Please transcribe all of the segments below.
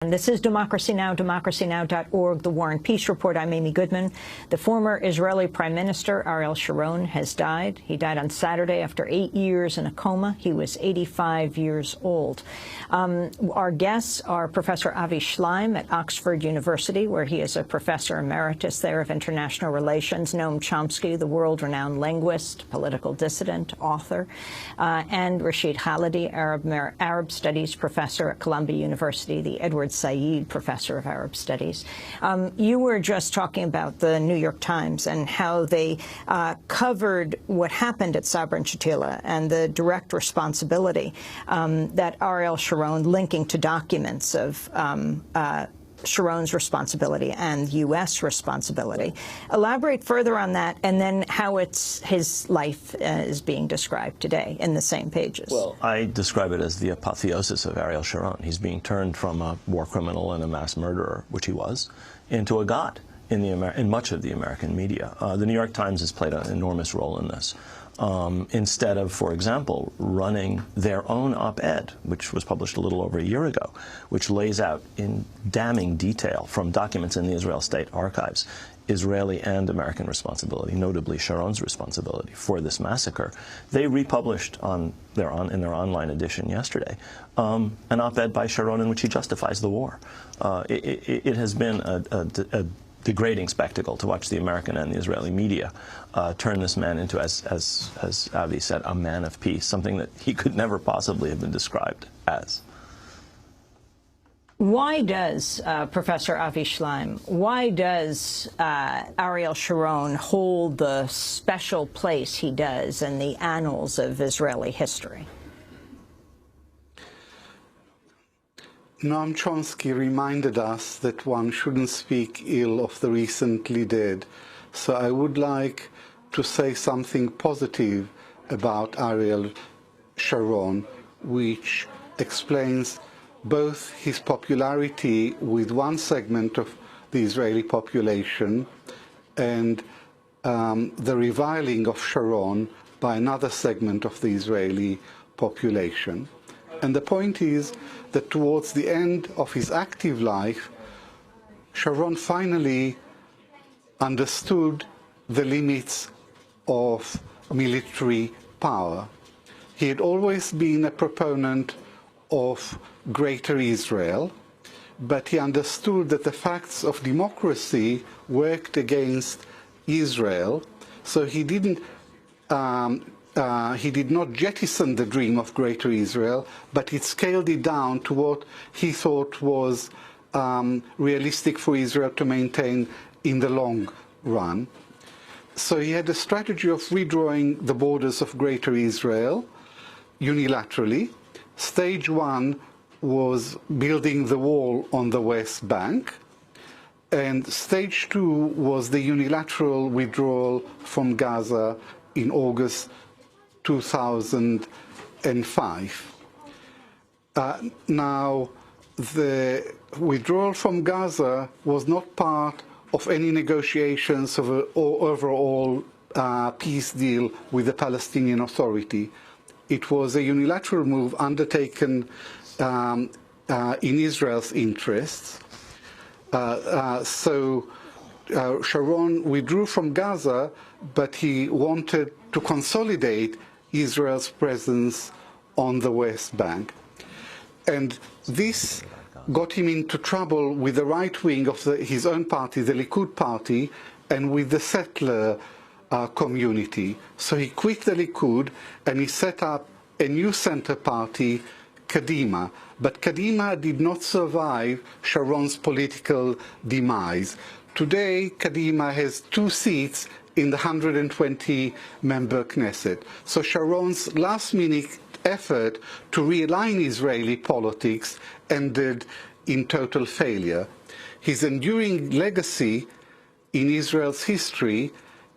And this is Democracy Now!, democracynow.org, The War and Peace Report. I'm Amy Goodman. The former Israeli Prime Minister, Ariel Sharon, has died. He died on Saturday after 8 years in a coma. He was 85 years old. Our guests are Professor Avi Shlaim at Oxford University, where he is a professor emeritus there of international relations, Noam Chomsky, the world-renowned linguist, political dissident, author, and Rashid Khalidi, Arab Studies professor at Columbia University, the Edward Said Professor of Arab Studies. You were just talking about the New York Times and how they covered what happened at Sabra and Shatila and the direct responsibility that Ariel Sharon linking to documents of Sharon's responsibility and U.S. responsibility. Elaborate further on that, and then how his life is being described today in the same pages. Well, I describe it as the apotheosis of Ariel Sharon. He's being turned from a war criminal and a mass murderer, which he was, into a god in much of the American media. The New York Times has played an enormous role in this. Instead of, for example, running their own op-ed, which was published a little over a year ago, which lays out in damning detail from documents in the Israel State archives Israeli and American responsibility, notably Sharon's responsibility for this massacre. They republished in their online edition yesterday an op-ed by Sharon in which he justifies the war. It has been a degrading spectacle to watch the American and the Israeli media turn this man into, as Avi said, a man of peace, something that he could never possibly have been described as. Why does, Professor Avi Shlaim, why does Ariel Sharon hold the special place he does in the annals of Israeli history? Noam Chomsky reminded us that one shouldn't speak ill of the recently dead. So I would like to say something positive about Ariel Sharon, which explains both his popularity with one segment of the Israeli population and the reviling of Sharon by another segment of the Israeli population. And the point is that towards the end of his active life, Sharon finally understood the limits of military power. He had always been a proponent of Greater Israel, but he understood that the facts of democracy worked against Israel, so he did not jettison the dream of Greater Israel, but he scaled it down to what he thought was realistic for Israel to maintain in the long run. So he had a strategy of redrawing the borders of Greater Israel unilaterally. Stage one was building the wall on the West Bank, and stage two was the unilateral withdrawal from Gaza in August 2005. Now, the withdrawal from Gaza was not part of any negotiations of an overall peace deal with the Palestinian Authority. It was a unilateral move undertaken in Israel's interests. So Sharon withdrew from Gaza, but he wanted to consolidate Israel's presence on the West Bank. And this got him into trouble with the right wing of his own party, the Likud party, and with the settler community. So he quit the Likud and he set up a new center party, Kadima. But Kadima did not survive Sharon's political demise. Today, Kadima has 2 seats in the 120-member Knesset. So Sharon's last-minute effort to realign Israeli politics ended in total failure. His enduring legacy in Israel's history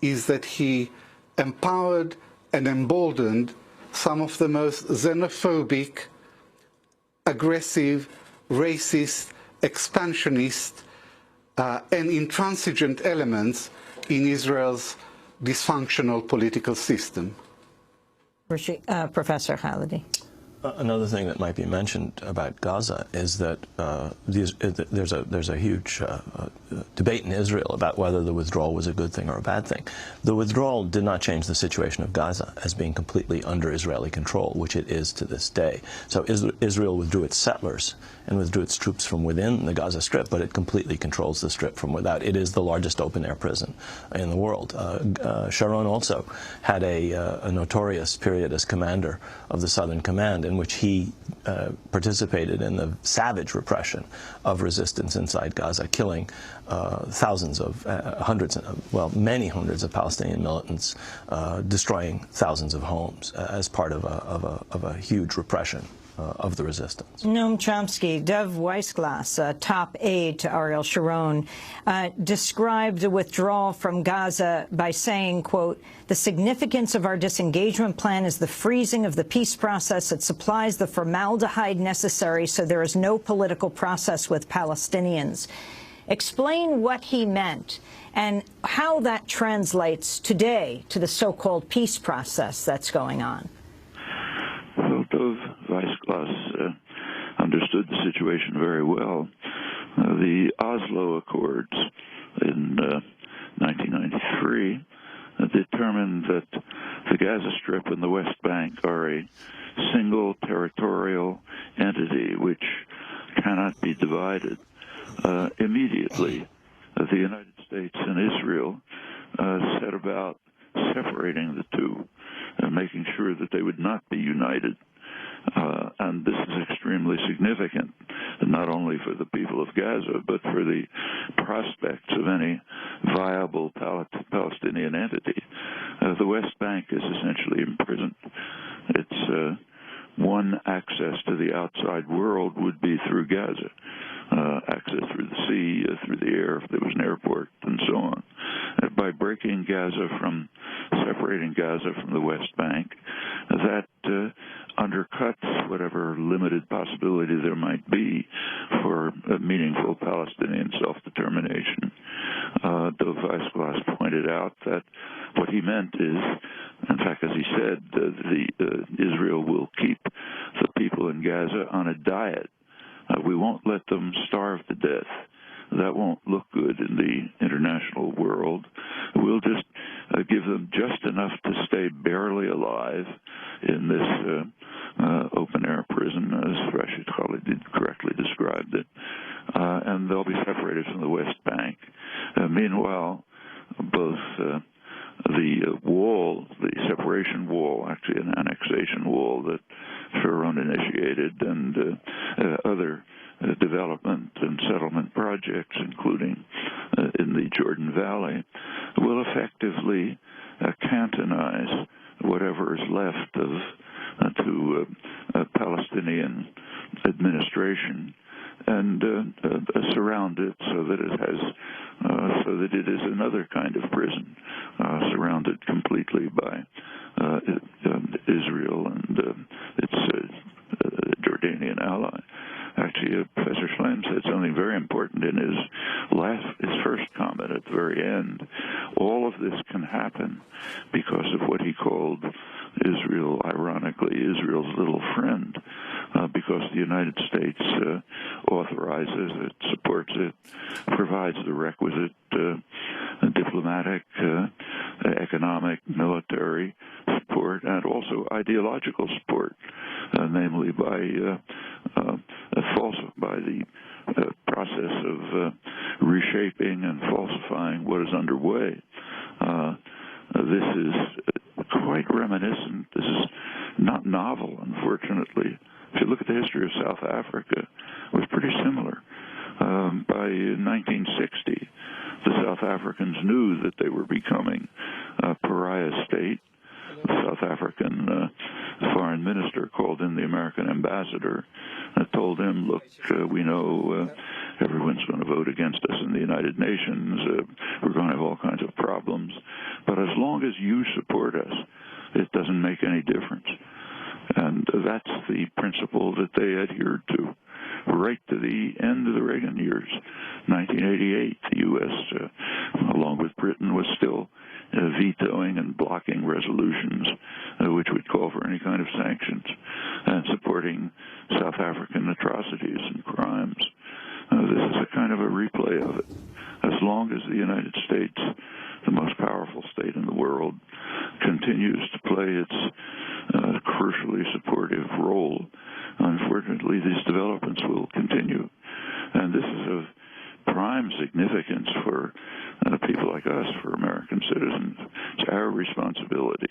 is that he empowered and emboldened some of the most xenophobic, aggressive, racist, expansionist, and intransigent elements in Israel's dysfunctional political system. Professor Khalidi. Another thing that might be mentioned about Gaza is that there's a huge debate in Israel about whether the withdrawal was a good thing or a bad thing. The withdrawal did not change the situation of Gaza as being completely under Israeli control, which it is to this day. So Israel withdrew its settlers and withdrew its troops from within the Gaza Strip, but it completely controls the Strip from without. It is the largest open-air prison in the world. Sharon also had a notorious period as commander of the Southern Command in which he participated in the savage repression of resistance inside Gaza, killing many hundreds of Palestinian militants, destroying thousands of homes as part of a huge repression of the resistance. Noam Chomsky, Dov Weissglass, a top aide to Ariel Sharon, described the withdrawal from Gaza by saying, quote, "The significance of our disengagement plan is the freezing of the peace process. It supplies the formaldehyde necessary so there is no political process with Palestinians." Explain what he meant and how that translates today to the so-called peace process that's going on. Well, Dov Weissglass understood the situation very well. The Oslo Accords in 1993 determined that the Gaza Strip and the West Bank are a single territorial entity which cannot be divided. Immediately, the United States and Israel set about separating the two, making sure that they would not be united. And this is extremely significant, not only for the people of Gaza, but for the prospects of any viable Palestinian entity. The West Bank is essentially imprisoned. Its one access to the outside world would be through Gaza, access through the sea, through the air, if there was an airport, and so on. By breaking separating Gaza from the West Bank, that undercuts whatever limited possibility there might be for a meaningful Palestinian self-determination. Dov Weissglass pointed out that what he meant is, in fact, as he said, Israel will keep the people in Gaza on a diet. We won't let them starve to death. That won't look good in the international world. We'll just give them just enough to stay barely alive in this open-air prison, as Rashid Khalidi correctly described it. And they'll be separated from the West Bank. Meanwhile, both the wall, the separation wall, actually an annexation wall that Sharon initiated, and other development and settlement projects, including in the Jordan Valley, will effectively cantonize whatever is left to a Palestinian administration and surround it so that it is another kind of prison, surrounded completely by Israel and its Jordanian ally. Actually, Professor Schlemm said something very important in his first comment at the very end. All of this can happen because of what he called Israel, ironically, Israel's little friend, because the United States authorizes it, supports it, provides the requisite diplomatic, economic, military support, and also ideological support, namely by the process of reshaping and falsifying what is underway. This is quite reminiscent. This is not novel, unfortunately. If you look at the history of South Africa, it was pretty similar. By 1960, the South Africans knew that they were becoming a pariah state. The South African foreign minister called in the American ambassador and told him, look, we know everyone's going to vote against us in the United Nations. We're going to have all kinds of problems. But as long as you support us, it doesn't make any difference. And that's the principle that they adhered to right to the end of the Reagan years. 1988, the U.S., along with Britain, was still vetoing and blocking resolutions which would call for any kind of sanctions and support long as the United States, the most powerful state in the world, continues to play its crucially supportive role, unfortunately, these developments will continue. And this is of prime significance for people like us, for American citizens. It's our responsibility.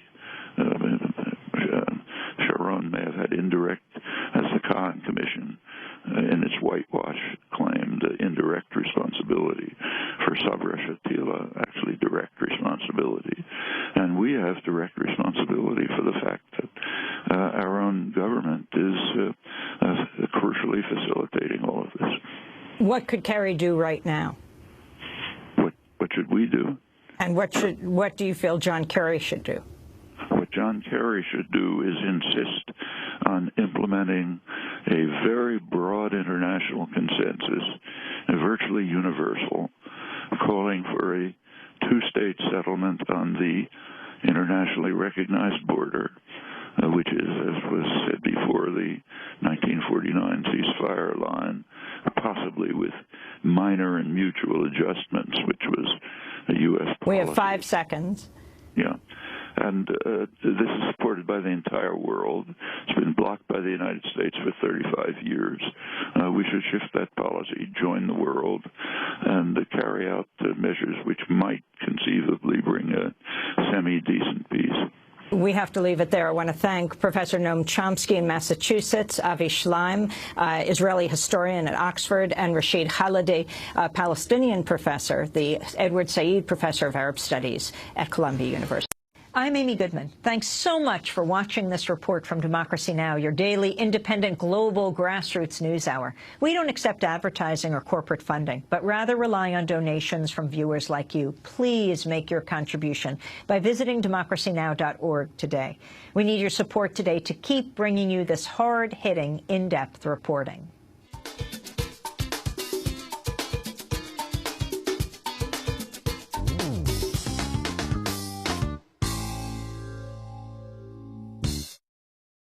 Sharon may have had indirect, as the Khan Commission in its whitewash claimed, indirect responsibility. For Sabra Shatila, actually direct responsibility. And we have direct responsibility for the fact that our own government is crucially facilitating all of this. What could Kerry do right now? What should we do? And what do you feel John Kerry should do? What John Kerry should do is insist on implementing a very broad international consensus, virtually universal, calling for a two-state settlement on the internationally recognized border, which is, as was said before, the 1949 ceasefire line, possibly with minor and mutual adjustments, which was a U.S. policy. We have 5 seconds. Yeah. And this is supported by the entire world. It's been blocked by the United States for 35 years. We should shift that policy, join the world, and carry out measures which might conceivably bring a semi-decent peace. We have to leave it there. I want to thank Professor Noam Chomsky in Massachusetts, Avi Shleim, Israeli historian at Oxford, and Rashid Khalidi, Palestinian professor, the Edward Said Professor of Arab Studies at Columbia University. I'm Amy Goodman. Thanks so much for watching this report from Democracy Now!, your daily, independent, global, grassroots news hour. We don't accept advertising or corporate funding, but rather rely on donations from viewers like you. Please make your contribution by visiting democracynow.org today. We need your support today to keep bringing you this hard-hitting, in-depth reporting.